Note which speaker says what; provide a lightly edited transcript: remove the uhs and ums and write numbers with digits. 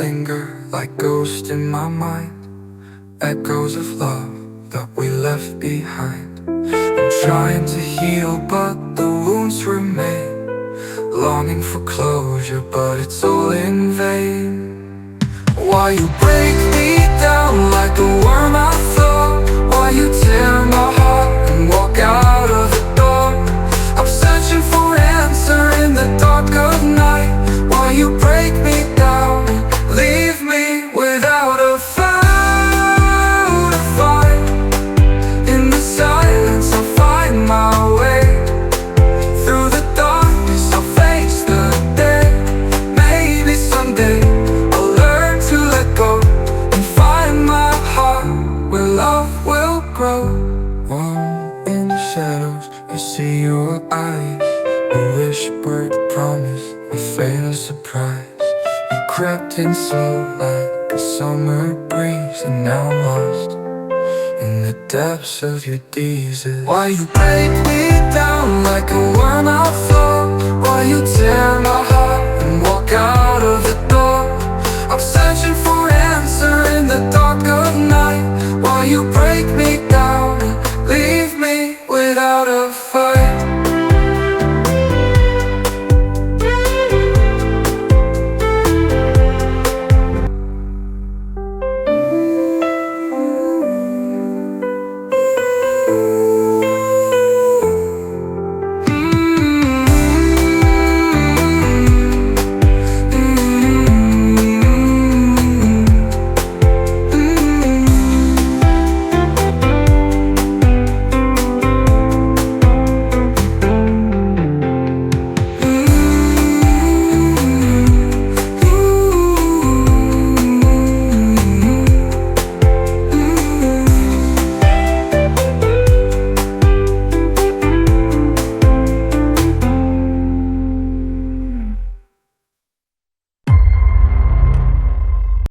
Speaker 1: linger like ghosts in my mind, echoes of love that we left behind. I'm trying to heal but the wounds remain, longing for closure but it's all in vain. Why you break me down like a worm I thought? Why you tear my heart and walk out of the door? I'm searching for an answer in the dark of night. Why you break me down and leave me without a foul to fight? In the silence I'll find my way, through the darkness I'll face the day. Maybe someday I'll learn to let go and find my heart where love will grow. One in the shadows, you see your eyes, a whispered promise, a fatal surprise. You crept in slow like a summer breeze, and now I'm lost in the depths of your teases. Why you break me down like a worm I thought? Why you tear my heart and walk out of the door?